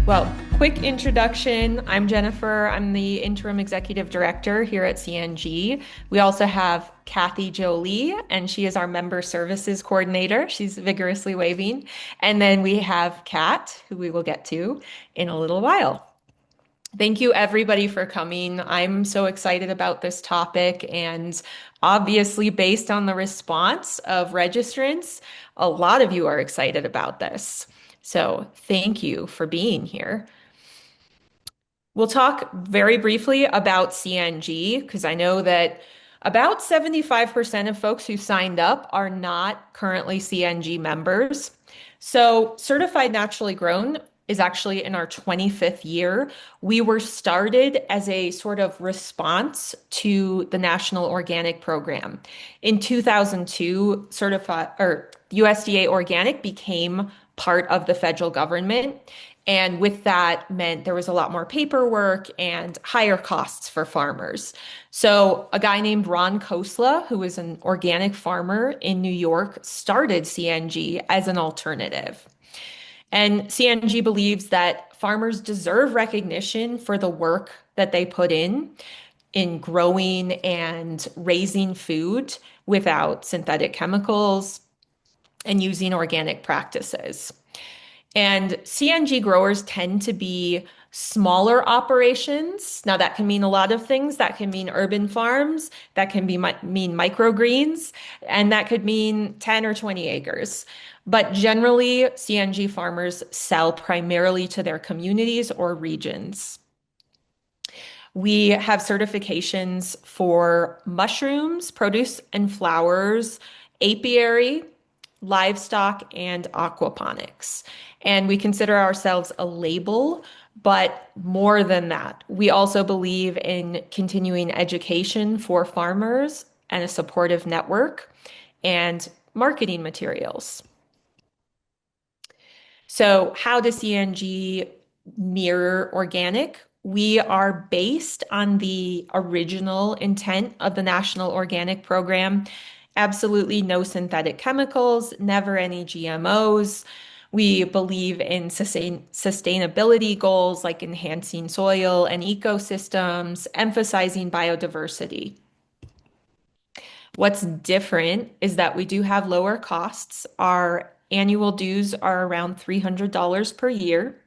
Well, quick introduction. I'm Jennifer. I'm the interim executive director here at CNG. We also have Kathy Jolie, and she is our member services coordinator. She's vigorously waving. And then we have Kat, who we will get to in a little while. Thank you, everybody, for coming. I'm so excited about this topic, and obviously, based on the response of registrants, a lot of you are excited about this. So, thank you for being here. We'll talk very briefly about CNG because I know that about 75% of folks who signed up are not currently CNG members. So, certified naturally grown is actually in our 25th year. We were started as a sort of response to the National Organic Program. In 2002, certified or USDA Organic became part of the federal government. And with that meant there was a lot more paperwork and higher costs for farmers. So a guy named Ron Kosla, who is an organic farmer in New York, started CNG as an alternative. And CNG believes that farmers deserve recognition for the work that they put in growing and raising food without synthetic chemicals and using organic practices. And CNG growers tend to be smaller operations. Now, that can mean a lot of things. That can mean urban farms, that can mean microgreens, and that could mean 10 or 20 acres. But generally, CNG farmers sell primarily to their communities or regions. We have certifications for mushrooms, produce and flowers, apiary, livestock, and aquaponics. And we consider ourselves a label, but more than that, we also believe in continuing education for farmers and a supportive network and marketing materials. So, how does CNG mirror organic? We are based on the original intent of the National Organic Program. Absolutely no synthetic chemicals, never any GMOs. We believe in sustainability goals like enhancing soil and ecosystems, emphasizing biodiversity. What's different is that we do have lower costs. Our annual dues are around $300 per year.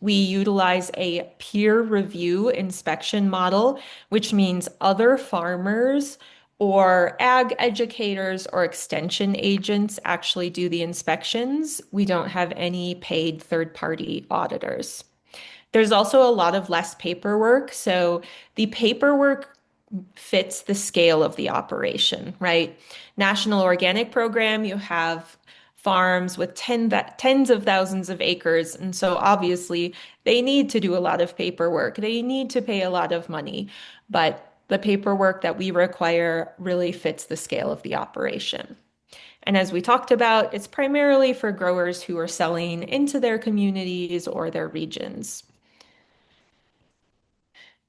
We utilize a peer review inspection model, which means other farmers or ag educators or extension agents actually do the inspections. We don't have any paid third-party auditors. There's also a lot of less paperwork. So the paperwork fits the scale of the operation, right? National Organic Program, you have farms with tens of thousands of acres. And so obviously they need to do a lot of paperwork. They need to pay a lot of money. But the paperwork that we require really fits the scale of the operation. And as we talked about, it's primarily for growers who are selling into their communities or their regions.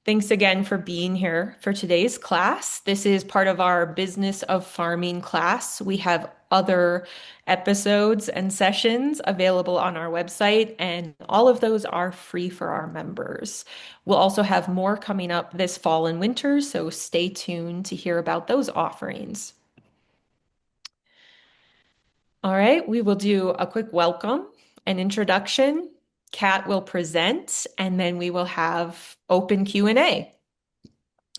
Thanks again for being here for today's class. This is part of our Business of Farming class. We have other episodes and sessions available on our website, and all of those are free for our members. We'll also have more coming up this fall and winter, so stay tuned to hear about those offerings. All right, we will do a quick welcome and introduction. Kat will present, and then we will have open Q&A.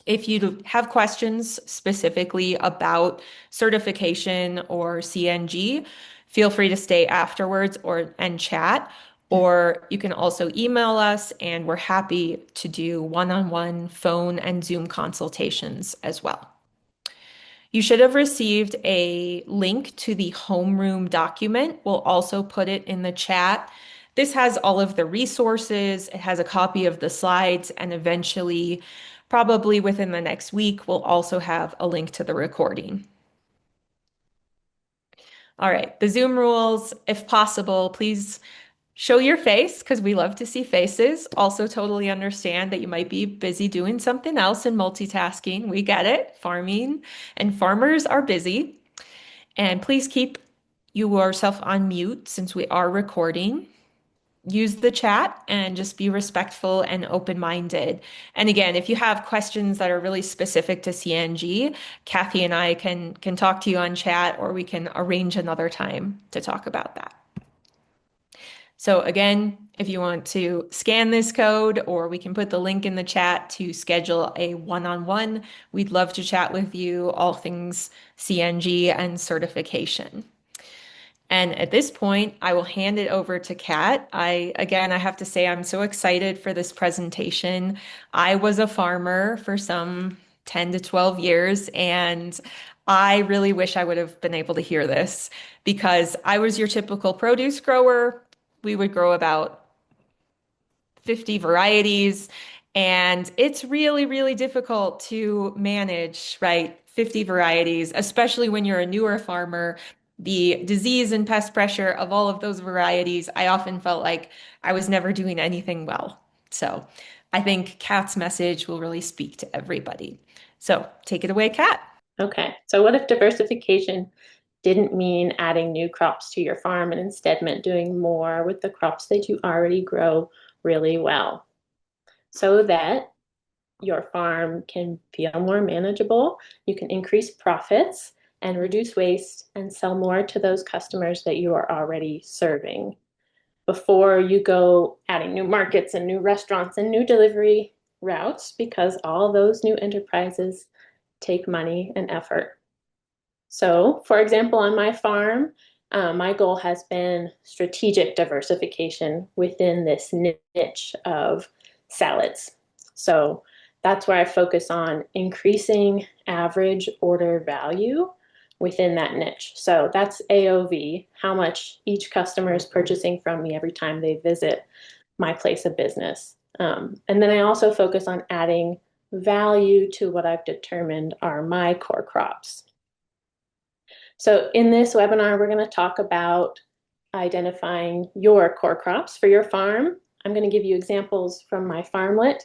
If you have questions specifically about certification or CNG, feel free to stay afterwards and chat, or you can also email us, and we're happy to do one-on-one phone and Zoom consultations as well. You should have received a link to the homeroom document. We'll also put it in the chat. This has all of the resources. It has a copy of the slides, and eventually, probably within the next week, we'll also have a link to the recording. All right, the Zoom rules, if possible, please show your face because we love to see faces. Also, totally understand that you might be busy doing something else and multitasking. We get it. Farming and farmers are busy. And please keep yourself on mute since we are recording. use the chat and just be respectful and open-minded. And again, if you have questions that are really specific to CNG, Kathy and I can talk to you on chat, or we can arrange another time to talk about that. So again, if you want to scan this code, or we can put the link in the chat to schedule a one-on-one, we'd love to chat with you all things CNG and certification. And at this point, I will hand it over to Kat. I have to say, I'm so excited for this presentation. I was a farmer for some 10 to 12 years, and I really wish I would have been able to hear this because I was your typical produce grower. We would grow about 50 varieties. And it's really, really difficult to manage, right? 50 varieties, especially when you're a newer farmer. The disease and pest pressure of all of those varieties, I often felt like I was never doing anything well. So I think Kat's message will really speak to everybody. So take it away, Kat. Okay, so what if diversification didn't mean adding new crops to your farm and instead meant doing more with the crops that you already grow really well so that your farm can feel more manageable, you can increase profits and reduce waste and sell more to those customers that you are already serving before you go adding new markets and new restaurants and new delivery routes because all those new enterprises take money and effort. So, for example, on my farm, my goal has been strategic diversification within this niche of salads. So that's where I focus on increasing average order value within that niche. So that's AOV, how much each customer is purchasing from me every time they visit my place of business. And then I also focus on adding value to what I've determined are my core crops. So in this webinar, we're going to talk about identifying your core crops for your farm. I'm going to give you examples from my farmlet,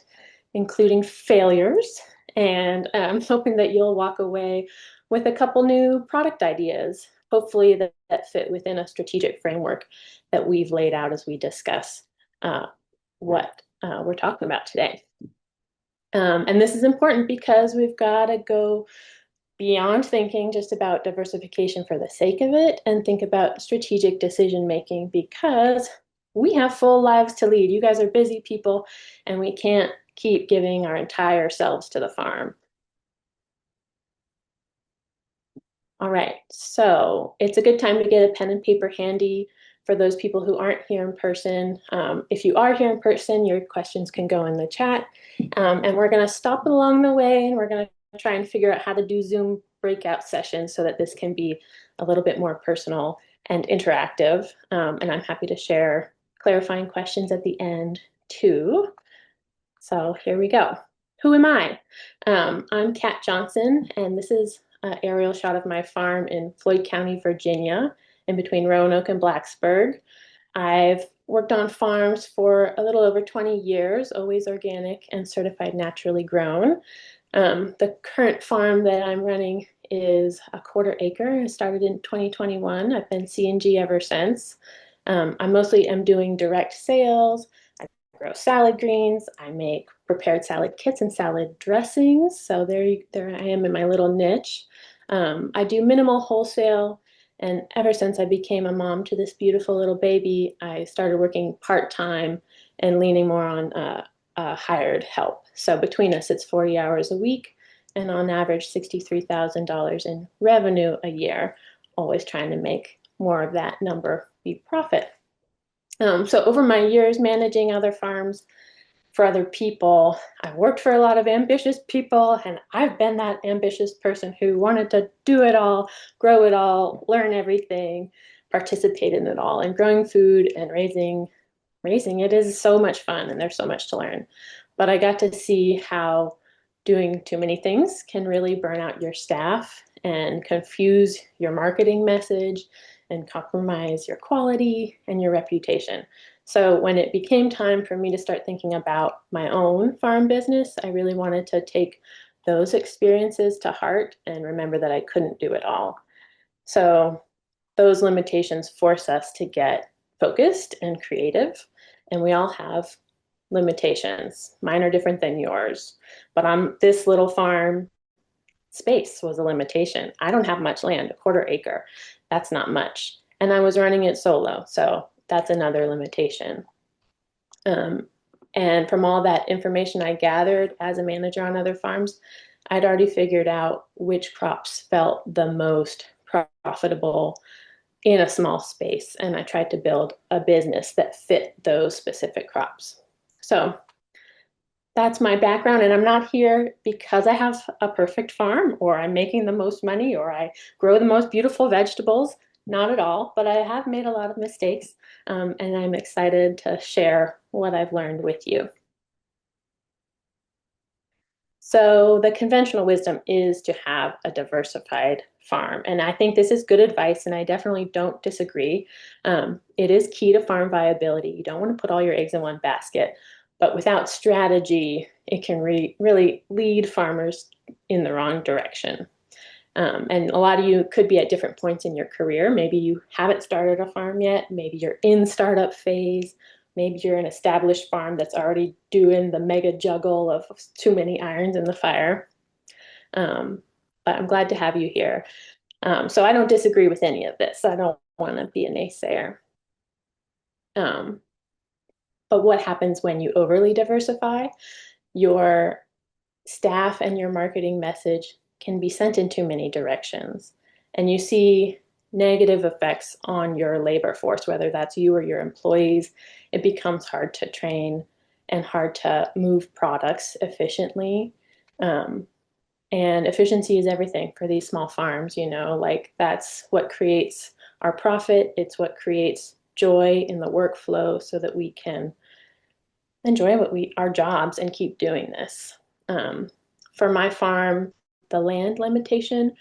including failures, and I'm hoping that you'll walk away with a couple new product ideas, hopefully that fit within a strategic framework that we've laid out as we discuss what we're talking about today. And this is important because we've got to go beyond thinking just about diversification for the sake of it and think about strategic decision making because we have full lives to lead. You guys are busy people and we can't keep giving our entire selves to the farm. All right, so it's a good time to get a pen and paper handy for those people who aren't here in person. If you are here in person, your questions can go in the chat. And we're going to stop along the way and we're going to try and figure out how to do Zoom breakout sessions so that this can be a little bit more personal and interactive. And I'm happy to share clarifying questions at the end too. So here we go. Who am I? I'm Kat Johnson, and this is an aerial shot of my farm in Floyd County, Virginia, in between Roanoke and Blacksburg. I've worked on farms for a little over 20 years, always organic and certified naturally grown. The current farm that I'm running is a quarter acre. It started in 2021. I've been CNG ever since. I mostly am doing direct sales. I grow salad greens. I make prepared salad kits and salad dressings. So there I am in my little niche. I do minimal wholesale. And ever since I became a mom to this beautiful little baby, I started working part-time and leaning more on hired help. So between us, it's 40 hours a week and on average $63,000 in revenue a year, always trying to make more of that number be profit. So over my years managing other farms for other people, I worked for a lot of ambitious people, and I've been that ambitious person who wanted to do it all, grow it all, learn everything, participate in it all. And growing food and raising it is so much fun, and there's so much to learn. But I got to see how doing too many things can really burn out your staff and confuse your marketing message and compromise your quality and your reputation. So when it became time for me to start thinking about my own farm business, I really wanted to take those experiences to heart and remember that I couldn't do it all. So those limitations force us to get focused and creative. and we all have limitations. Mine are different than yours, but on this little farm, space was a limitation. I don't have much land, a quarter acre. That's not much. And I was running it solo, so that's another limitation. Um, and from all that information I gathered as a manager on other farms, I'd already figured out which crops felt the most profitable in a small space. And I tried to build a business that fit those specific crops. So that's my background. And I'm not here because I have a perfect farm or I'm making the most money or I grow the most beautiful vegetables. Not at all, but I have made a lot of mistakes. And I'm excited to share what I've learned with you. So, the conventional wisdom is to have a diversified farm. And I think this is good advice, and I definitely don't disagree. It is key to farm viability. You don't want to put all your eggs in one basket, but without strategy, it can really lead farmers in the wrong direction. And a lot of you could be at different points in your career. Maybe you haven't started a farm yet. Maybe you're in startup phase. Maybe you're an established farm that's already doing the mega juggle of too many irons in the fire. Um, but I'm glad to have you here. So I don't disagree with any of this. I don't want to be a naysayer. Um, but what happens when you overly diversify? Your staff and your marketing message can be sent in too many directions. And you see negative effects on your labor force, whether that's you or your employees. It becomes hard to train and hard to move products efficiently. Um, and efficiency is everything for these small farms, like that's what creates our profit. It's what creates joy in the workflow so that we can enjoy our jobs and keep doing this. Um, for my farm, the land limitation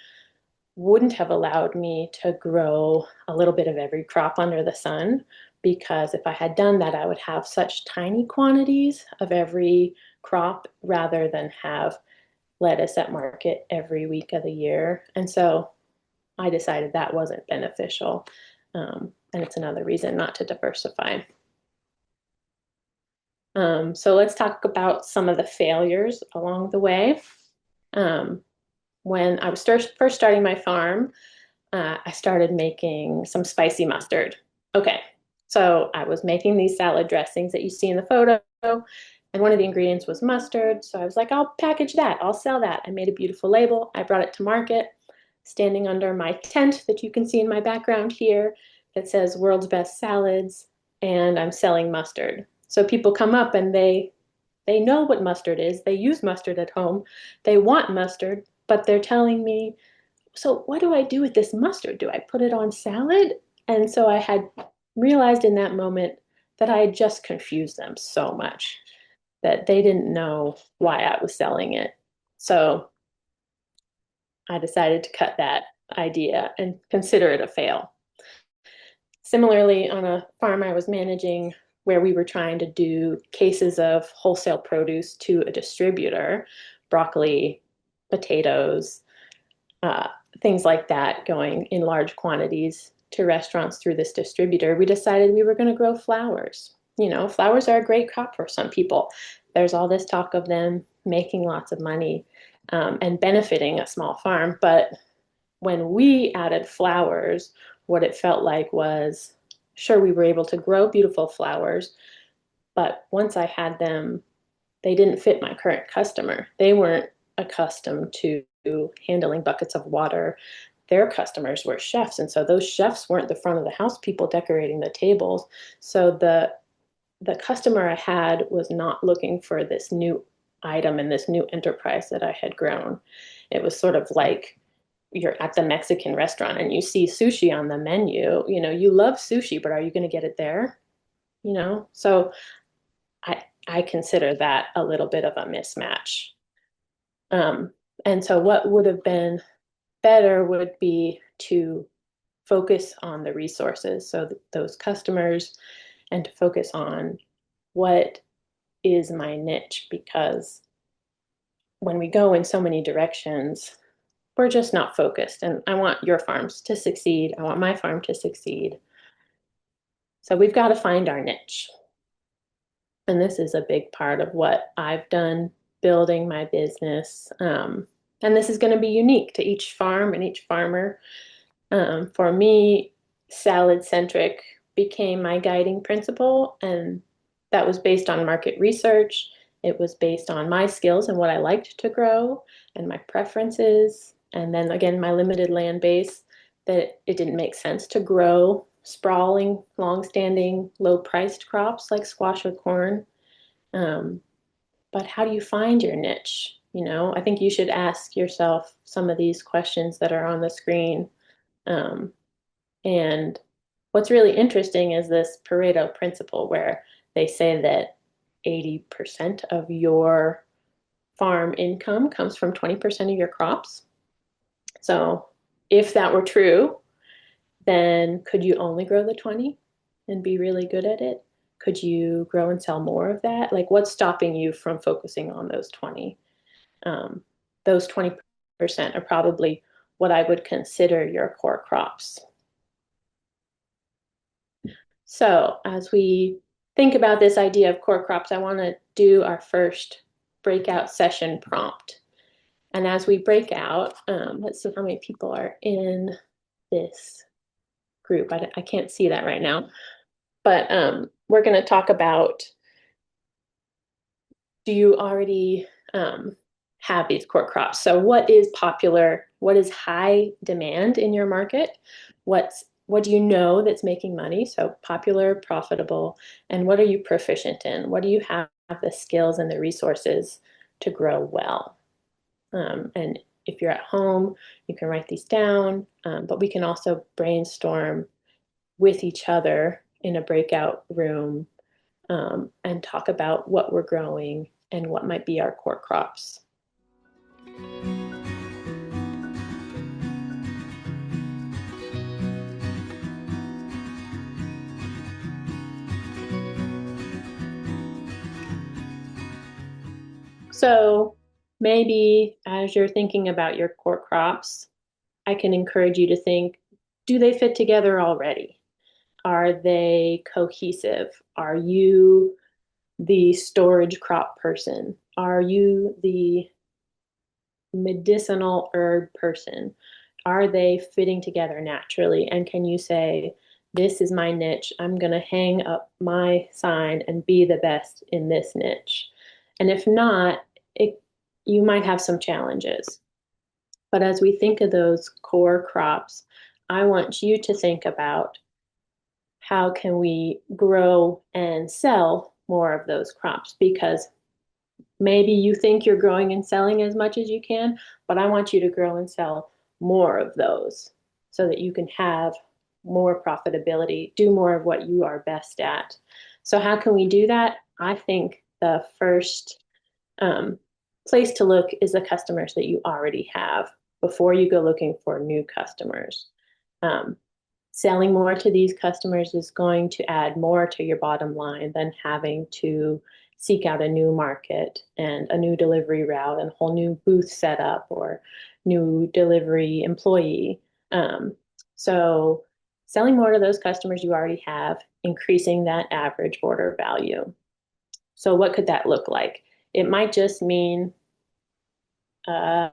wouldn't have allowed me to grow a little bit of every crop under the sun because if I had done that, I would have such tiny quantities of every crop rather than have lettuce at market every week of the year. And so I decided that wasn't beneficial. And it's another reason not to diversify. So let's talk about some of the failures along the way. Um, when I was first starting my farm, I started making some spicy mustard. Okay, so I was making these salad dressings that you see in the photo, and one of the ingredients was mustard. So I was like, I'll package that, I'll sell that. I made a beautiful label, I brought it to market, standing under my tent that you can see in my background here that says World's Best Salads, and I'm selling mustard. So people come up and they know what mustard is. They use mustard at home. They want mustard, but they're telling me, so what do I do with this mustard? Do I put it on salad? And so I had realized in that moment that I had just confused them so much that they didn't know why I was selling it. So I decided to cut that idea and consider it a fail. Similarly, on a farm I was managing where we were trying to do cases of wholesale produce to a distributor, broccoli, potatoes, uh, things like that, going in large quantities to restaurants through this distributor, we decided we were going to grow flowers. Flowers are a great crop for some people. There's all this talk of them making lots of money and benefiting a small farm. But when we added flowers, what it felt like was sure, we were able to grow beautiful flowers, but once I had them, they didn't fit my current customer. They weren't accustomed to handling buckets of water. Their customers were chefs, and so those chefs weren't the front of the house people decorating the tables. So the customer I had was not looking for this new item and this new enterprise that I had grown. It was sort of like you're at the Mexican restaurant and you see sushi on the menu. You love sushi, but are you going to get it there? So I consider that a little bit of a mismatch. Um, and so what would have been better would be to focus on the resources, so those customers, and to focus on what is my niche, because when we go in so many directions, we're just not focused. And I want your farms to succeed. I want my farm to succeed. So we've got to find our niche. And this is a big part of what I've done building my business. And this is going to be unique to each farm and each farmer. For me, salad centric became my guiding principle, and that was based on market research. It was based on my skills and what I liked to grow and my preferences. And then again, my limited land base, that it didn't make sense to grow sprawling, long-standing, low-priced crops like squash or corn. Um, but how do you find your niche? I think you should ask yourself some of these questions that are on the screen. Um, and what's really interesting is this Pareto principle where they say that 80% of your farm income comes from 20% of your crops. So if that were true, then could you only grow the 20 and be really good at it? Could you grow and sell more of that? Like, what's stopping you from focusing on those 20? Those 20% are probably what I would consider your core crops. So as we think about this idea of core crops, I want to do our first breakout session prompt. And as we break out, let's see how many people are in this group. I can't see that right now, but we're going to talk about, do you already have these core crops? So what is popular? What is high demand in your market? What do you know that's making money? So popular, profitable, and what are you proficient in? What do you have the skills and the resources to grow well? And if you're at home, you can write these down, but we can also brainstorm with each other in a breakout room and talk about what we're growing and what might be our core crops. So maybe as you're thinking about your core crops, I can encourage you to think, do they fit together already? Are they cohesive? Are you the storage crop person? Are you the medicinal herb person? Are they fitting together naturally? And can you say, this is my niche. I'm going to hang up my sign and be the best in this niche. And if not, you might have some challenges. But as we think of those core crops, I want you to think about how can we grow and sell more of those crops, because maybe you think you're growing and selling as much as you can, but I want you to grow and sell more of those so that you can have more profitability, do more of what you are best at. So how can we do that? I think the first place to look is the customers that you already have before you go looking for new customers. Um, Selling more to these customers is going to add more to your bottom line than having to seek out a new market and a new delivery route and a whole new booth setup or new delivery employee. So selling more to those customers you already have, increasing that average order value. So what could that look like? It might just mean uh,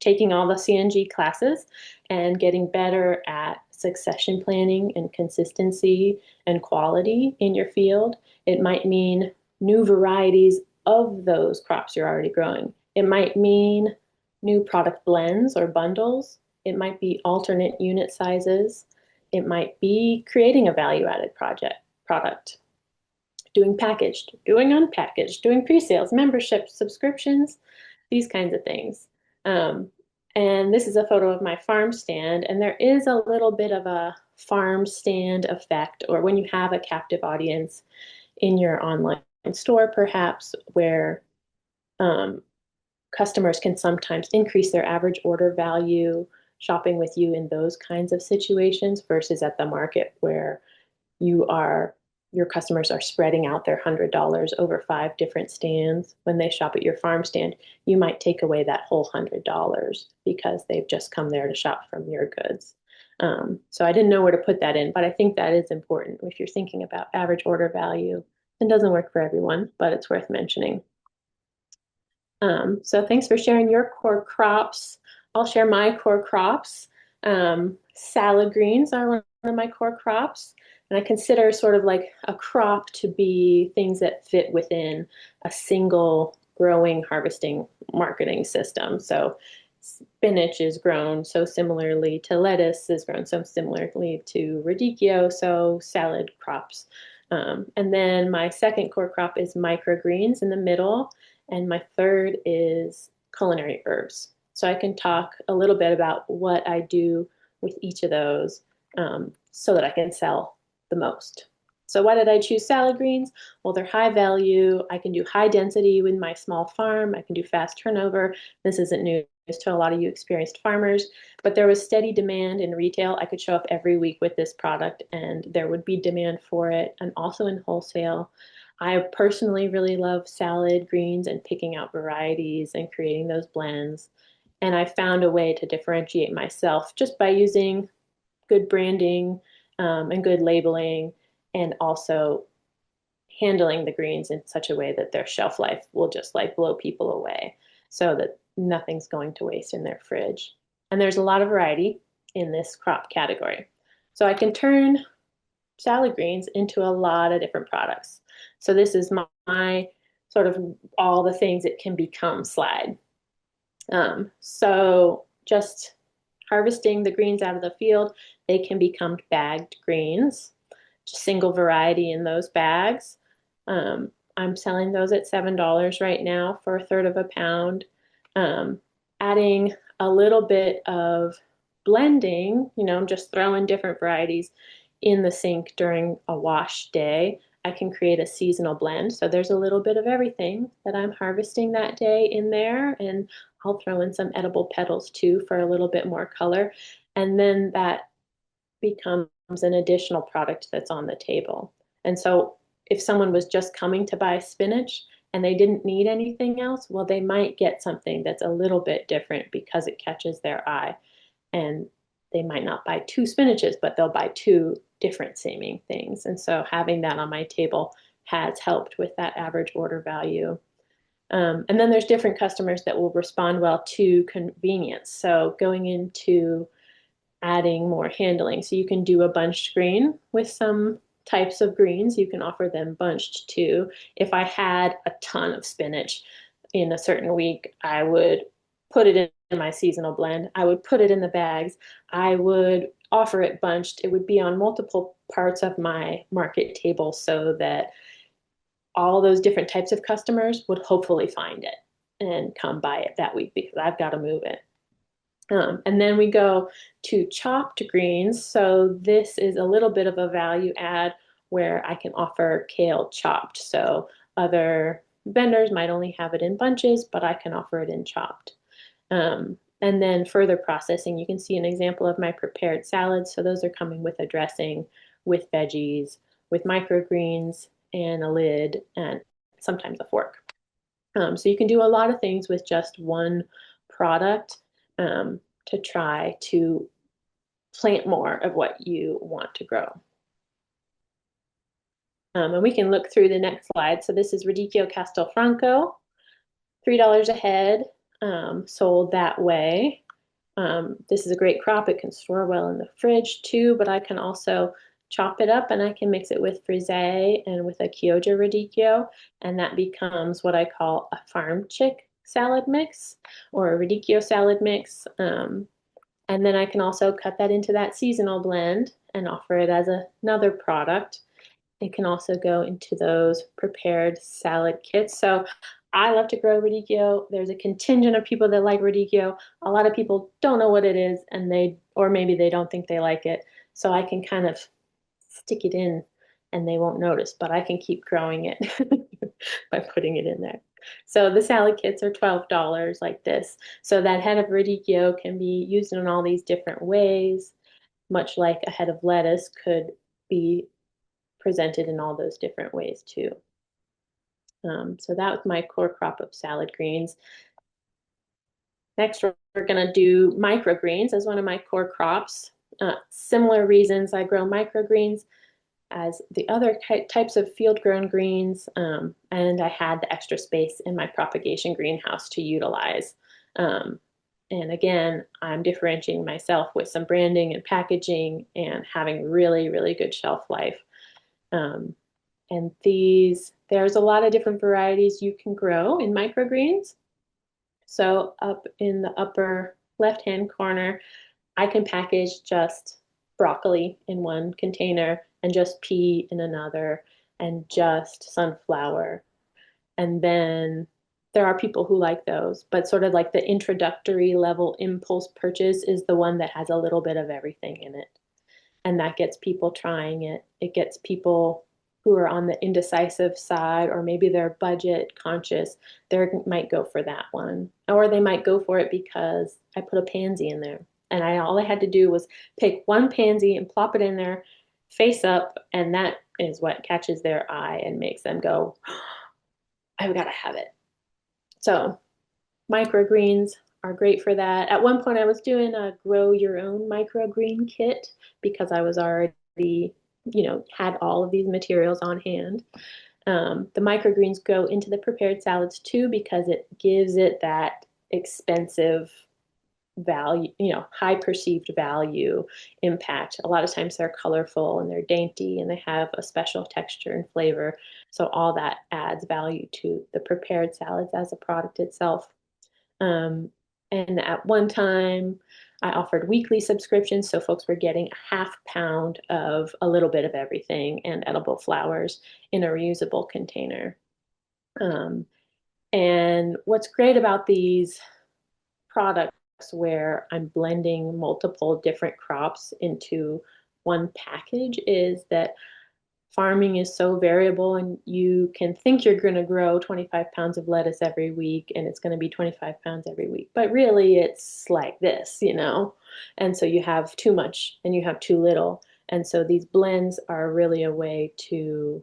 taking all the CNG classes and getting better at succession planning and consistency and quality in your field. It might mean new varieties of those crops you're already growing. It might mean new product blends or bundles. It might be alternate unit sizes. It might be creating a value-added product, doing packaged, doing unpackaged, doing pre-sales, memberships, subscriptions, these kinds of things. Um, and this is a photo of my farm stand, and there is a little bit of a farm stand effect, or when you have a captive audience in your online store, perhaps, where um, customers can sometimes increase their average order value shopping with you in those kinds of situations versus at the market where you are your customers are spreading out their $100 over 5 different stands. When they shop at your farm stand, you might take away that whole $100 because they've just come there to shop from your goods. So I didn't know where to put that in, but I think that is important if you're thinking about average order value It doesn't work for everyone, but it's worth mentioning. So thanks for sharing your core crops. I'll share my core crops. Salad greens are one of my core crops, and I consider sort of like a crop to be things that fit within a single growing, harvesting, marketing system. So spinach is grown so similarly to lettuce, is grown so similarly to radicchio, so salad crops. And then my second core crop is microgreens in the middle. And my third is culinary herbs. So I can talk a little bit about what I do with each of those so that I can sell the most. So why did I choose salad greens? Well, they're high value. I can do high density with my small farm. I can do fast turnover. This isn't news to a lot of you experienced farmers, but there was steady demand in retail. I could show up every week with this product and there would be demand for it, and also in wholesale. I personally really love salad greens and picking out varieties and creating those blends. And I found a way to differentiate myself just by using good branding and good labeling, and also handling the greens in such a way that their shelf life will just like blow people away so that nothing's going to waste in their fridge. And there's a lot of variety in this crop category. So I can turn salad greens into a lot of different products. So this is my sort of all the things it can become slide. So just harvesting the greens out of the field, they can become bagged greens, just single variety in those bags. I'm selling those at $7 right now for a third of a pound. Um, Adding a little bit of blending, I'm just throwing different varieties in the sink during a wash day. I can create a seasonal blend. So there's a little bit of everything that I'm harvesting that day in there. And I'll throw in some edible petals too for a little bit more color. And then that becomes an additional product that's on the table. And so if someone was just coming to buy spinach and they didn't need anything else, well, they might get something that's a little bit different because it catches their eye. And they might not buy two spinaches, but they'll buy two different seeming things. And so having that on my table has helped with that average order value. And then there's different customers that will respond well to convenience. So going into adding more handling. So you can do a bunched green with some types of greens. You can offer them bunched too. If I had a ton of spinach in a certain week, I would put it in my seasonal blend. I would put it in the bags. I would offer it bunched. It would be on multiple parts of my market table so that all those different types of customers would hopefully find it and come buy it that week because I've got to move it. And then we go to chopped greens. So this is a little bit of a value add where I can offer kale chopped. So other vendors might only have it in bunches, but I can offer it in chopped. And then further processing, you can see an example of my prepared salads. So those are coming with a dressing, with veggies, with microgreens, and a lid, and sometimes a fork. So you can do a lot of things with just one product to try to plant more of what you want to grow. And we can look through the next slide. So this is Radicchio Castelfranco, $3 a head, sold that way. This is a great crop. It can store well in the fridge too, but I can also chop it up and I can mix it with frisee and with a Chioggia radicchio, and that becomes what I call a farm chick salad mix or a radicchio salad mix. And then I can also cut that into that seasonal blend and offer it as another product. It can also go into those prepared salad kits. So I love to grow radicchio. There's a contingent of people that like radicchio. A lot of people don't know what it is and or maybe they don't think they like it. So I can kind of stick it in and they won't notice, but I can keep growing it by putting it in there. So the salad kits are $12 like this. So that head of radicchio can be used in all these different ways, much like a head of lettuce could be presented in all those different ways too. So that was my core crop of salad greens. Next, we're going to do microgreens as one of my core crops. Similar reasons I grow microgreens. as the other types of field-grown greens, and I had the extra space in my propagation greenhouse to utilize. Um, and again, I'm differentiating myself with some branding and packaging and having really, really good shelf life. Um, and there's a lot of different varieties you can grow in microgreens. So up in the upper left-hand corner, I can package just broccoli in one container and just pea in another and just sunflower. And then there are people who like those, but sort of like the introductory level impulse purchase is the one that has a little bit of everything in it. And that gets people trying it. It gets people who are on the indecisive side, or maybe they're budget conscious, they might go for that one. Or they might go for it because I put a pansy in there. And all I had to do was pick one pansy and plop it in there face up, and that is what catches their eye and makes them go, I've got to have it. So microgreens are great for that. At one point, I was doing a grow your own microgreen kit because I was already, had all of these materials on hand. The microgreens go into the prepared salads too because it gives it that expensive value, high perceived value impact. A lot of times they're colorful and they're dainty and they have a special texture and flavor. So all that adds value to the prepared salads as a product itself. Um, and at one time, I offered weekly subscriptions, so folks were getting a half pound of a little bit of everything and edible flowers in a reusable container. Um, and what's great about these products where I'm blending multiple different crops into one package is that farming is so variable, and you can think you're going to grow 25 pounds of lettuce every week and it's going to be 25 pounds every week, but really it's like this. And so you have too much and you have too little. And so these blends are really a way to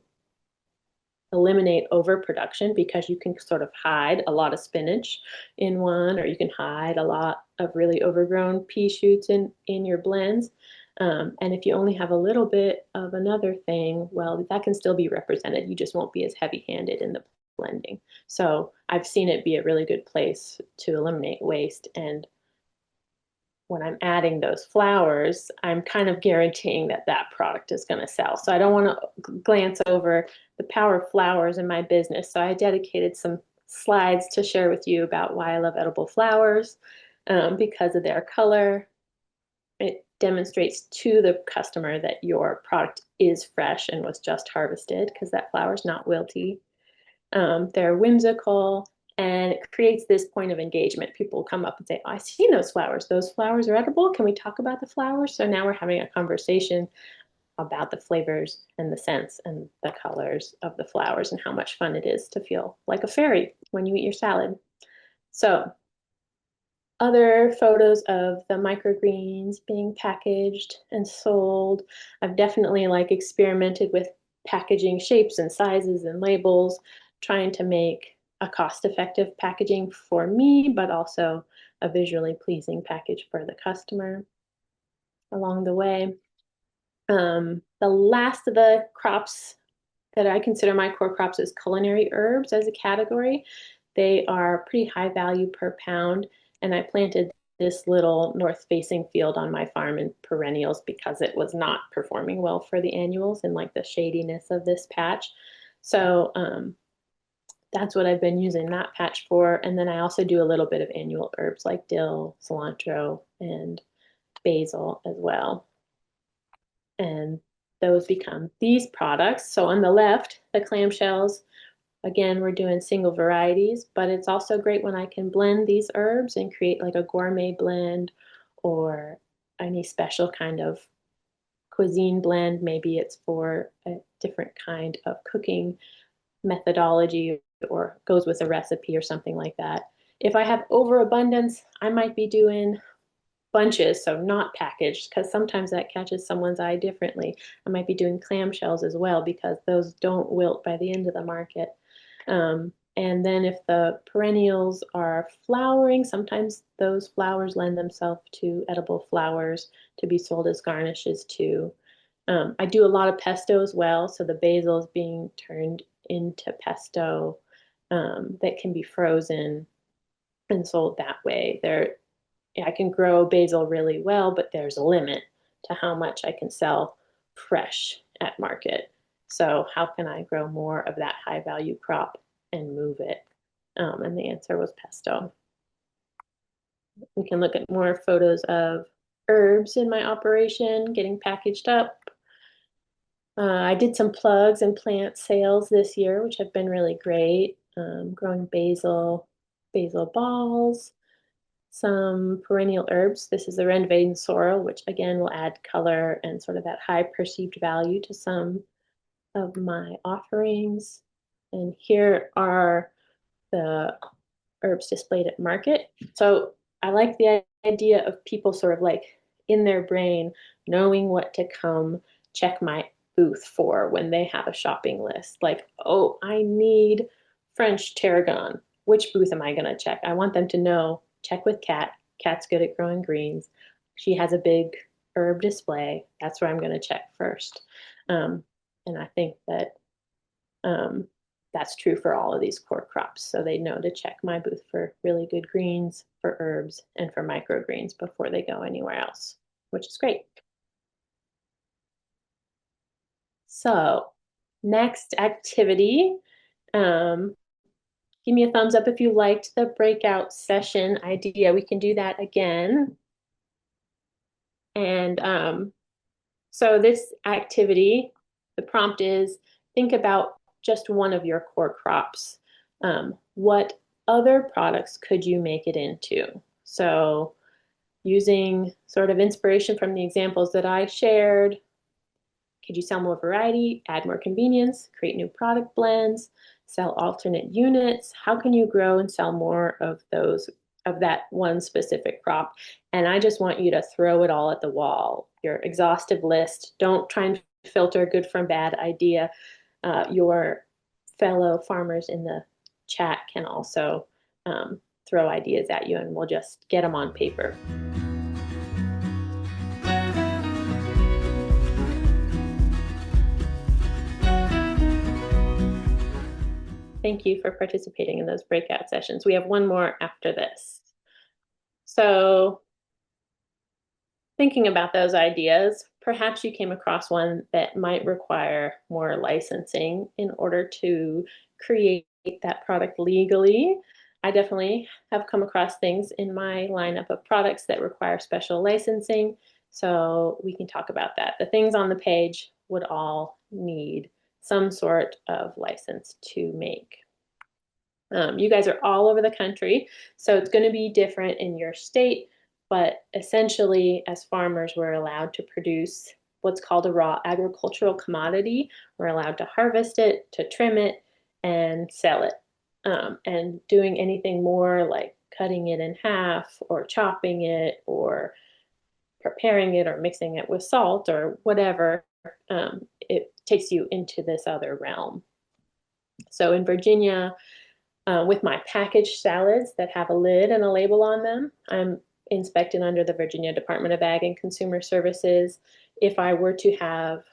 eliminate overproduction because you can sort of hide a lot of spinach in one, or you can hide a lot of really overgrown pea shoots in your blends. And if you only have a little bit of another thing, well, that can still be represented. You just won't be as heavy-handed in the blending. So I've seen it be a really good place to eliminate waste. And when I'm adding those flowers, I'm kind of guaranteeing that that product is going to sell. So I don't want to glance over the power of flowers in my business. So I dedicated some slides to share with you about why I love edible flowers, because of their color. It demonstrates to the customer that your product is fresh and was just harvested because that flower is not wilty. They're whimsical, and it creates this point of engagement. People come up and say, oh, I've seen those flowers. Those flowers are edible. Can we talk about the flowers? So now we're having a conversation about the flavors and the scents and the colors of the flowers and how much fun it is to feel like a fairy when you eat your salad. So other photos of the microgreens being packaged and sold. I've definitely experimented with packaging shapes and sizes and labels, trying to make a cost-effective packaging for me, but also a visually pleasing package for the customer along the way. The last of the crops that I consider my core crops is culinary herbs as a category. They are pretty high value per pound, and I planted this little north-facing field on my farm in perennials because it was not performing well for the annuals and the shadiness of this patch. So that's what I've been using that patch for. And then I also do a little bit of annual herbs like dill, cilantro, and basil as well. And those become these products. So on the left, the clamshells, again, we're doing single varieties, but it's also great when I can blend these herbs and create a gourmet blend or any special kind of cuisine blend. Maybe it's for a different kind of cooking methodology or goes with a recipe or something like that. If I have overabundance, I might be doing bunches, so not packaged, because sometimes that catches someone's eye differently. I might be doing clamshells as well because those don't wilt by the end of the market. And then if the perennials are flowering, sometimes those flowers lend themselves to edible flowers to be sold as garnishes too. I do a lot of pesto as well, so the basil is being turned into pesto that can be frozen and sold that way. I can grow basil really well, but there's a limit to how much I can sell fresh at market. So how can I grow more of that high value crop and move it? And the answer was pesto. We can look at more photos of herbs in my operation getting packaged up. I did some plugs and plant sales this year, which have been really great. Growing basil balls, some perennial herbs. This is the Renvaden sorrel, which again will add color and sort of that high perceived value to some of my offerings. And here are the herbs displayed at market. So I like the idea of people sort of like in their brain knowing what to come check my booth for when they have a shopping list. Like, oh, I need French tarragon. Which booth am I going to check? I want them to know, check with Kat. Kat's good at growing greens. She has a big herb display. That's where I'm going to check first. And I think that um, that's true for all of these core crops. So they know to check my booth for really good greens, for herbs, and for microgreens before they go anywhere else, which is great. So next activity, um, give me a thumbs up if you liked the breakout session idea. We can do that again. And so this activity, the prompt is think about just one of your core crops. What other products could you make it into? So using sort of inspiration from the examples that I shared, could you sell more variety, add more convenience, create new product blends, sell alternate units? How can you grow and sell more of those of that one specific crop? And I just want you to throw it all at the wall. Your exhaustive list. Don't try and filter good from bad idea. Your fellow farmers in the chat can also throw ideas at you, and we'll just get them on paper. Thank you for participating in those breakout sessions. We have one more after this. So thinking about those ideas, perhaps you came across one that might require more licensing in order to create that product legally. I definitely have come across things in my lineup of products that require special licensing, so we can talk about that. The things on the page would all need some sort of license to make. You guys are all over the country, so it's going to be different in your state, but essentially, as farmers, we're allowed to produce what's called a raw agricultural commodity. We're allowed to harvest it, to trim it, and sell it. And doing anything more like cutting it in half or chopping it or preparing it or mixing it with salt or whatever, it takes you into this other realm. So in Virginia, with my packaged salads that have a lid and a label on them, I'm inspected under the Virginia Department of Ag and Consumer Services. If I were to have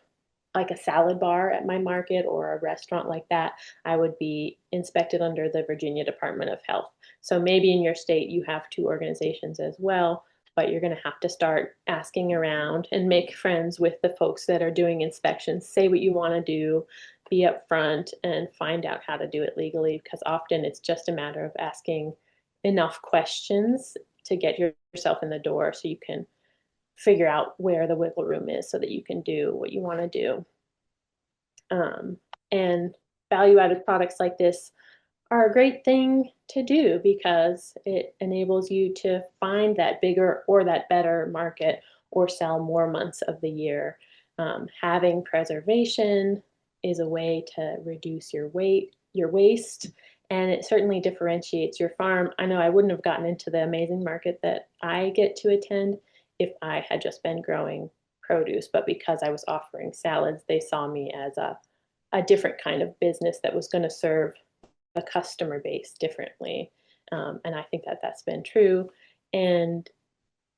like a salad bar at my market or a restaurant like that, I would be inspected under the Virginia Department of Health. So maybe in your state you have two organizations as well, but you're going to have to start asking around and make friends with the folks that are doing inspections. Say what you want to do, be upfront, and find out how to do it legally, because often it's just a matter of asking enough questions to get yourself in the door so you can figure out where the wiggle room is so that you can do what you want to do. And value added products like this are a great thing to do because it enables you to find that bigger or that better market or sell more months of the year. Having preservation is a way to reduce your waste, and it certainly differentiates your farm. I know I wouldn't have gotten into the amazing market that I get to attend if I had just been growing produce, but because I was offering salads, they saw me as a different kind of business that was going to serve a customer base differently. And I think that that's been true. And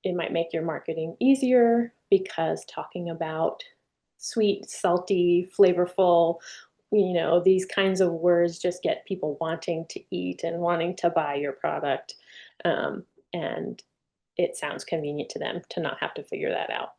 it might make your marketing easier because talking about sweet, salty, flavorful, these kinds of words just get people wanting to eat and wanting to buy your product. And it sounds convenient to them to not have to figure that out.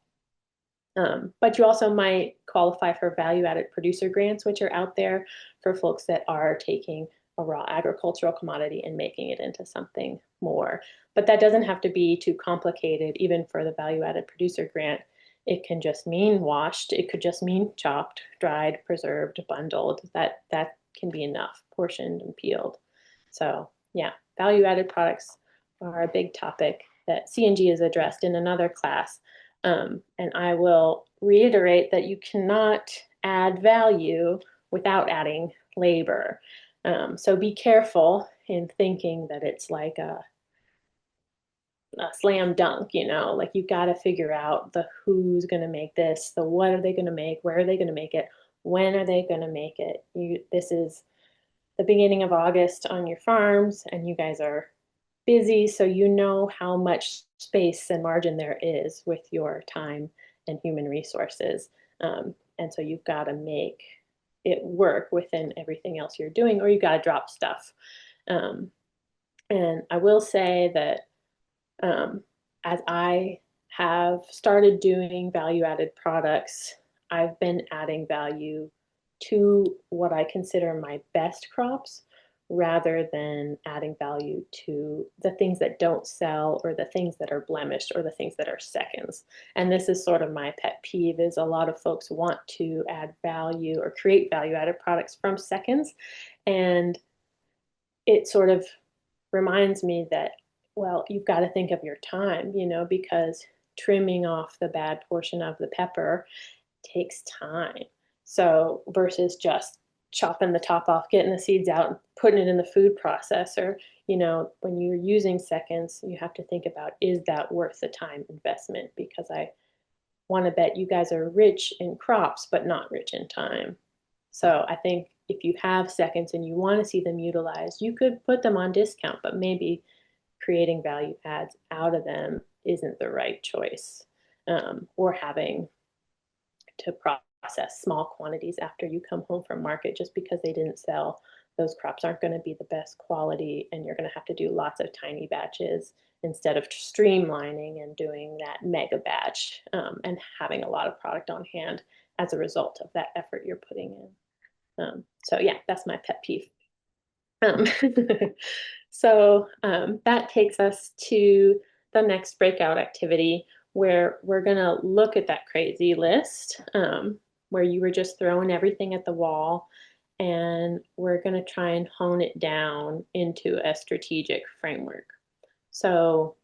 But you also might qualify for value-added producer grants, which are out there for folks that are taking a raw agricultural commodity and making it into something more. But that doesn't have to be too complicated, even for the value-added producer grant. It can just mean washed. It could just mean chopped, dried, preserved, bundled. That can be enough, portioned and peeled. So yeah, value-added products are a big topic that CNG is addressed in another class. And I will reiterate that you cannot add value without adding labor. So be careful in thinking that it's like a slam dunk, like you got to figure out the who's going to make this, the what are they going to make, where are they going to make it, when are they going to make it. This is the beginning of August on your farms, and you guys are busy, so you know how much space and margin there is with your time and human resources. And so you've got to make it work within everything else you're doing, or you got to drop stuff. Um, and I will say that as I have started doing value added products, I've been adding value to what I consider my best crops rather than adding value to the things that don't sell or the things that are blemished or the things that are seconds. And this is sort of my pet peeve is a lot of folks want to add value or create value added products from seconds. And it sort of reminds me that, well, you've got to think of your time, because trimming off the bad portion of the pepper takes time. So versus just chopping the top off, getting the seeds out, and putting it in the food processor, when you're using seconds, you have to think about, is that worth the time investment? Because I want to bet you guys are rich in crops, but not rich in time. So I think if you have seconds and you want to see them utilized, you could put them on discount, but maybe creating value adds out of them isn't the right choice. Or having to process small quantities after you come home from market just because they didn't sell. Those crops aren't going to be the best quality, and you're going to have to do lots of tiny batches instead of streamlining and doing that mega batch and having a lot of product on hand as a result of that effort you're putting in. So yeah, that's my pet peeve. Um, so that takes us to the next breakout activity where we're going to look at that crazy list where you were just throwing everything at the wall, and we're going to try and hone it down into a strategic framework. So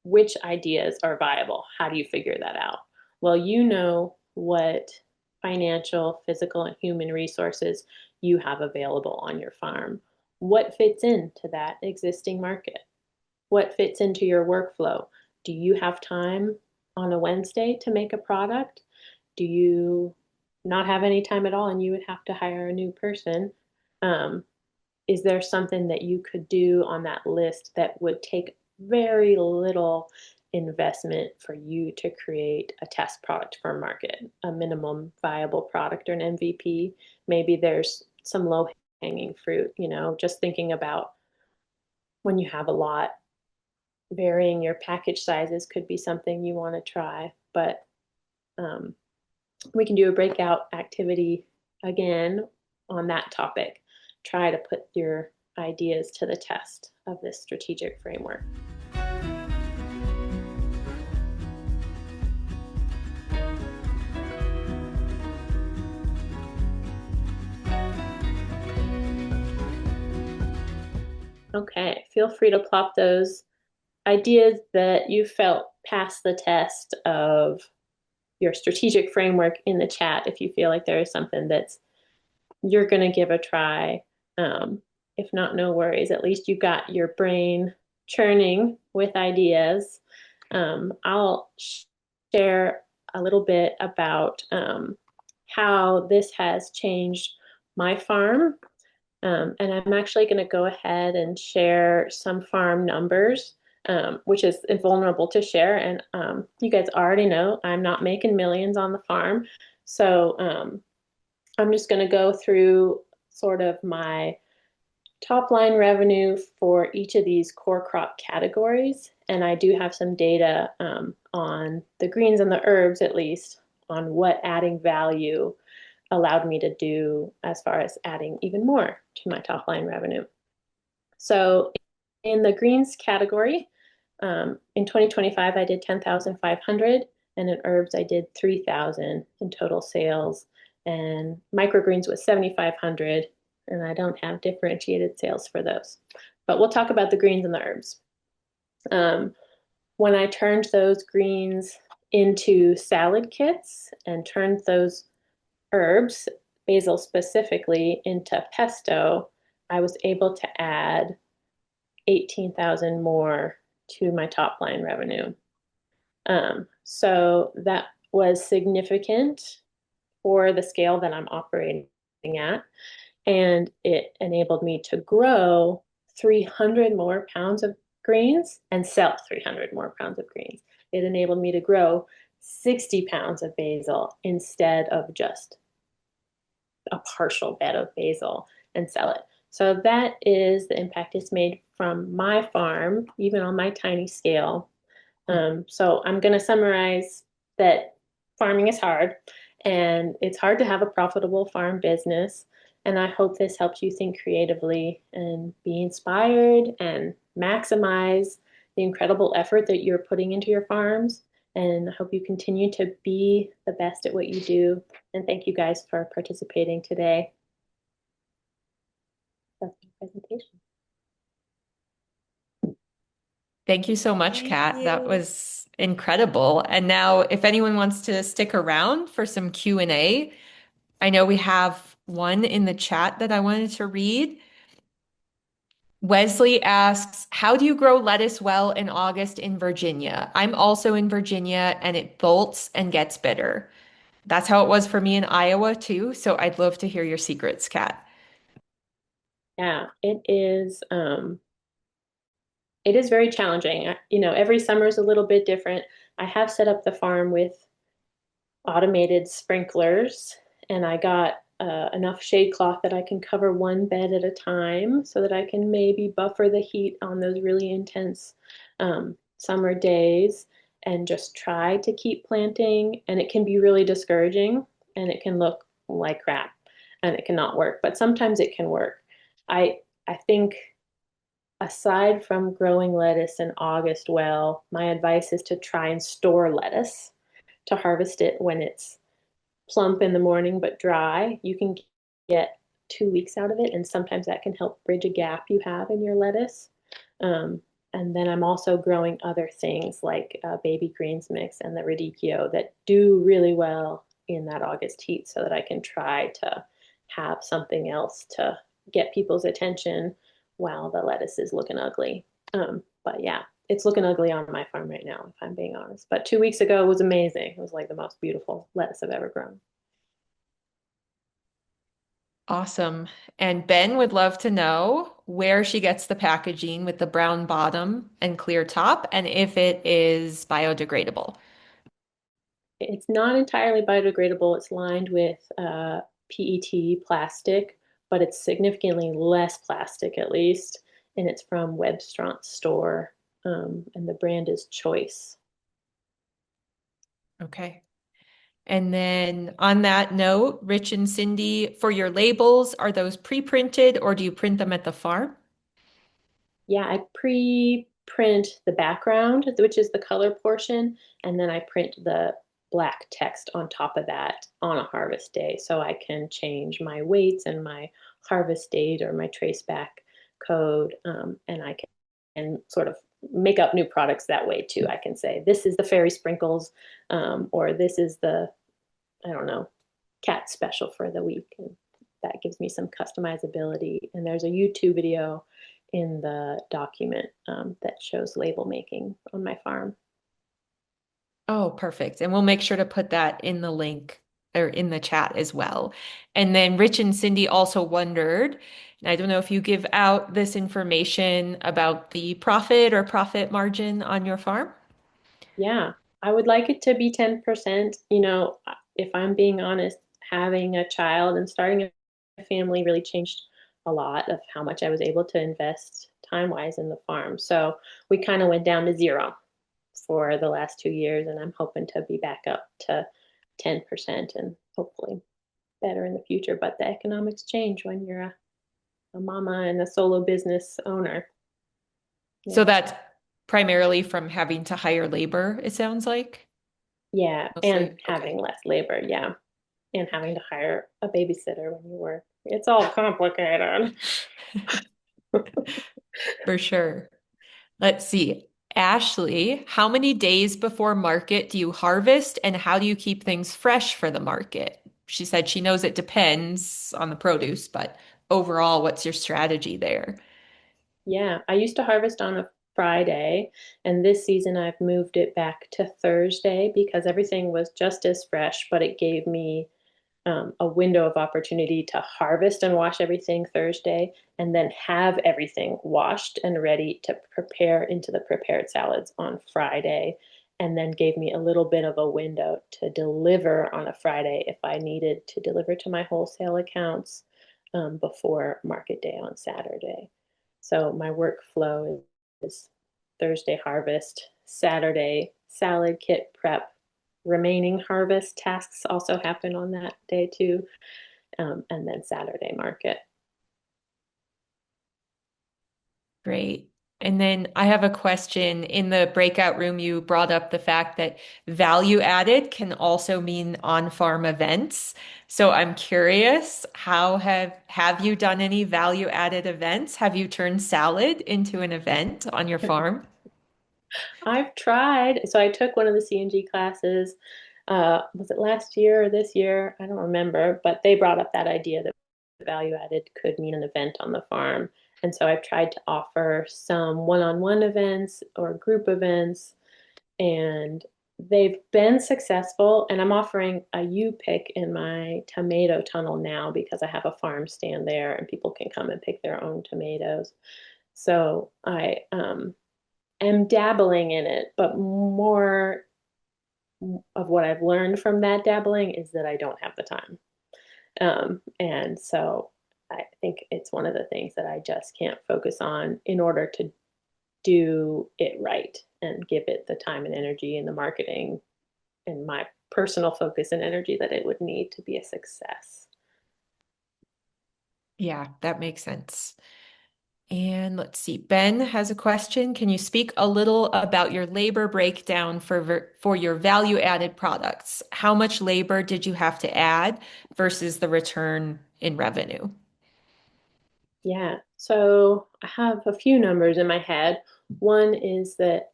which ideas are viable? How do you figure that out? Well, you know what financial, physical, and human resources you have available on your farm. What fits into that existing market? What fits into your workflow? Do you have time on a Wednesday to make a product? Do you not have any time at all and you would have to hire a new person? Um, is there something that you could do on that list that would take very little investment for you to create a test product for market, a minimum viable product or an MVP? Maybe there's some low hanging fruit, just thinking about when you have a lot, varying your package sizes could be something you want to try. But um, we can do a breakout activity again on that topic. Try to put your ideas to the test of this strategic framework. Okay, feel free to plop those ideas that you felt pass the test of your strategic framework in the chat if you feel like there is something that's you're going to give a try. If not, no worries. At least you got your brain churning with ideas. I'll share a little bit about how this has changed my farm. And I'm actually going to go ahead and share some farm numbers which is vulnerable to share. And you guys already know I'm not making millions on the farm. So I'm just going to go through sort of my top line revenue for each of these core crop categories. And I do have some data on the greens and the herbs, at least, on what adding value allowed me to do as far as adding even more to my top line revenue. So in the greens category, in 2025, I did 10,500, and in herbs, I did 3,000 in total sales. And microgreens was 7,500, and I don't have differentiated sales for those. But we'll talk about the greens and the herbs. Um, when I turned those greens into salad kits and turned those herbs, basil specifically, into pesto, I was able to add 18,000 more to my top line revenue. So that was significant for the scale that I'm operating at. And it enabled me to grow 300 more pounds of greens and sell 300 more pounds of greens. It enabled me to grow 60 pounds of basil instead of just a partial bed of basil and sell it. So that is the impact it's made from my farm, even on my tiny scale. So I'm going to summarize that farming is hard, and it's hard to have a profitable farm business. And I hope this helps you think creatively and be inspired and maximize the incredible effort that you're putting into your farms. And I hope you continue to be the best at what you do. And thank you guys for participating today. That's my presentation. Thank you so much, Thank Kat. That you. was incredible. And now, if anyone wants to stick around for some Q&A, I know we have one in the chat that I wanted to read. Wesley asks, how do you grow lettuce well in August in Virginia? I'm also in Virginia and it bolts and gets bitter. That's how it was for me in Iowa too. So I'd love to hear your secrets, Kat. Yeah, it is very challenging. You know, every summer is a little bit different. I have set up the farm with automated sprinklers, and I got enough shade cloth that I can cover one bed at a time so that I can maybe buffer the heat on those really intense summer days and just try to keep planting. And it can be really discouraging and it can look like crap and it cannot work, but sometimes it can work. I think aside from growing lettuce in August well, my advice is to try and store lettuce to harvest it when it's plump in the morning but dry. You can get 2 weeks out of it, and sometimes that can help bridge a gap you have in your lettuce. Um, and then I'm also growing other things like baby greens mix and the radicchio that do really well in that August heat so that I can try to have something else to get people's attention while the lettuce is looking ugly. But yeah, it's looking ugly on my farm right now, if I'm being honest. But 2 weeks ago it was amazing. It was like the most beautiful lettuce I've ever grown. Awesome. And Ben would love to know where she gets the packaging with the brown bottom and clear top, and if it is biodegradable. It's not entirely biodegradable. It's lined with PET plastic, but it's significantly less plastic at least. And it's from Webstraunt's store. And the brand is Choice. Okay. And then on that note, Rich and Cindy, for your labels, are those pre-printed or do you print them at the farm? Yeah, I pre-print the background, which is the color portion, and then I print the black text on top of that on a harvest day. So I can change my weights and my harvest date or my trace back code, and I can sort of make up new products that way too. I can say, this is the fairy sprinkles, or this is the, I don't know, cat special for the week. And that gives me some customizability. And there's a YouTube video in the document that shows label making on my farm. Oh, perfect. And we'll make sure to put that in the link or in the chat as well. And then Rich and Cindy also wondered, and I don't know if you give out this information about the profit or profit margin on your farm. Yeah, I would like it to be 10%. If I'm being honest, having a child and starting a family really changed a lot of how much I was able to invest time-wise in the farm. So we kind of went down to zero for the last 2 years, and I'm hoping to be back up to 10% and hopefully better in the future. But the economics change when you're a mama and a solo business owner. So Yeah. that's primarily from having to hire labor, it sounds like. Yeah, and Mostly. having Okay. less labor, yeah, and having to hire a babysitter when you work. It's all complicated. For sure. Let's see. Ashley, how many days before market do you harvest and how do you keep things fresh for the market? She said she knows it depends on the produce, but overall, what's your strategy there? Yeah, I used to harvest on a Friday, and this season I've moved it back to Thursday because everything was just as fresh, but it gave me a window of opportunity to harvest and wash everything Thursday and then have everything washed and ready to prepare into the prepared salads on Friday. And then gave me a little bit of a window to deliver on a Friday if I needed to deliver to my wholesale accounts before market day on Saturday. So my workflow is Thursday harvest, Saturday salad kit prep, remaining harvest tasks also happen on that day too, and then Saturday market. Great. And then I have a question. In the breakout room, you brought up the fact that value added can also mean on-farm events. So I'm curious, how have you done any value added events? Have you turned salad into an event on your farm? I've tried. So I took one of the CNG classes. Was it last year or this year? I don't remember, but they brought up that idea that value added could mean an event on the farm. And so I've tried to offer some one-on-one events or group events, and they've been successful. And I'm offering a U pick in my tomato tunnel now because I have a farm stand there and people can come and pick their own tomatoes. So I am dabbling in it, but more of what I've learned from that dabbling is that I don't have the time. And so I think it's one of the things that I just can't focus on in order to do it right and give it the time and energy and the marketing and my personal focus and energy that it would need to be a success. Yeah, that makes sense. And let's see, Ben has a question. Can you speak a little about your labor breakdown for your value added products? How much labor did you have to add versus the return in revenue? Yeah. So I have a few numbers in my head. One is that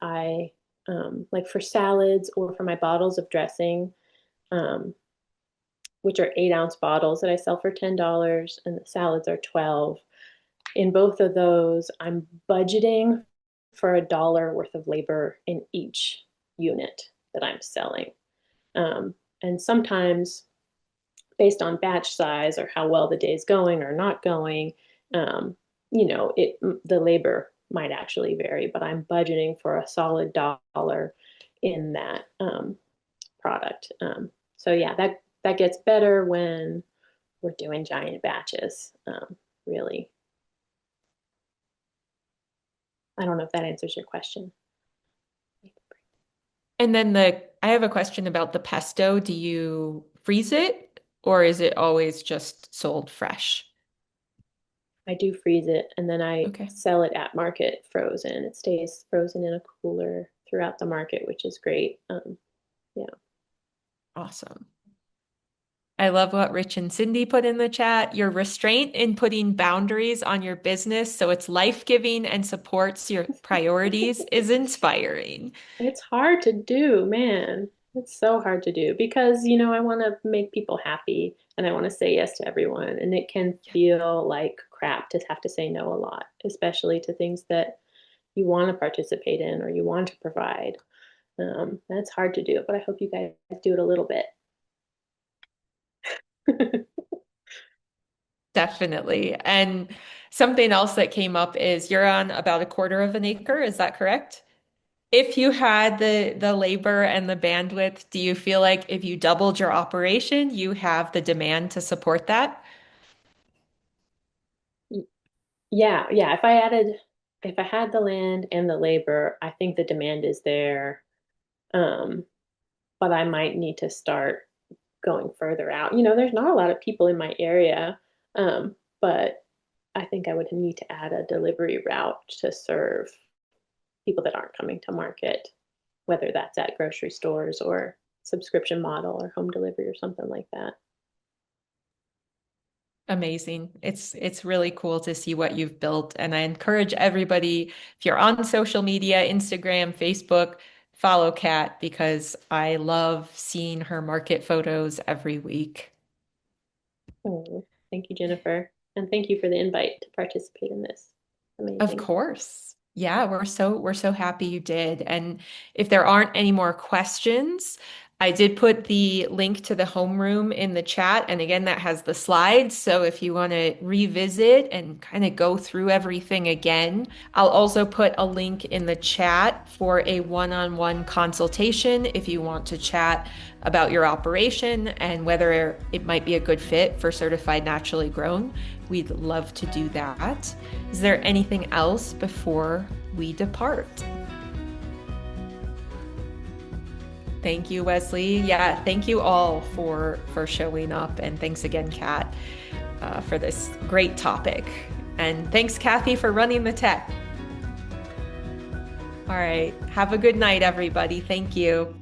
like for salads or for my bottles of dressing, um, which are 8-ounce bottles that I sell for $10, and the salads are 12. In both of those, I'm budgeting for $1 worth of labor in each unit that I'm selling. And sometimes, based on batch size or how well the day is going or not going, um, the labor might actually vary, but I'm budgeting for a solid dollar in that product. So yeah, that gets better when we're doing giant batches. Really, I don't know if that answers your question. And then I have a question about the pesto. Do you freeze it or is it always just sold fresh? I do freeze it and then I Okay, sell it at market frozen. It stays frozen in a cooler throughout the market, which is great. Yeah. awesome. I love what Rich and Cindy put in the chat. Your restraint in putting boundaries on your business so it's life-giving and supports your priorities is inspiring. It's hard to do, man. It's so hard to do because, I want to make people happy and I want to say yes to everyone. And it can Yeah. feel like crap to have to say no a lot, especially to things that you want to participate in or you want to provide. That's hard to do, but I hope you guys do it a little bit. Definitely. And something else that came up is you're on about a quarter of an acre, is that correct? If you had the labor and the bandwidth, do you feel like if you doubled your operation, you have the demand to support that? Yeah, yeah. If I had the land and the labor, I think the demand is there. Um, but I might need to start going further out. There's not a lot of people in my area, but I think I would need to add a delivery route to serve people that aren't coming to market, whether that's at grocery stores or subscription model or home delivery or something like that. Amazing. It's really cool to see what you've built. And I encourage everybody, if you're on social media, Instagram, Facebook, follow Kat because I love seeing her market photos every week. Oh, thank you, Jennifer. And thank you for the invite to participate in this. Of Amazing. course. Yeah, we're so happy you did. And if there aren't any more questions, I did put the link to the homeroom in the chat. And again, that has the slides. So if you want to revisit and kind of go through everything again, I'll also put a link in the chat for a one-on-one consultation if you want to chat about your operation and whether it might be a good fit for certified naturally grown. We'd love to do that. Is there anything else before we depart? Thank you, Wesley. Yeah, thank you all for showing up, and thanks again, Kat, for this great topic. And thanks, Kathy, for running the tech. All right, have a good night, everybody. Thank you.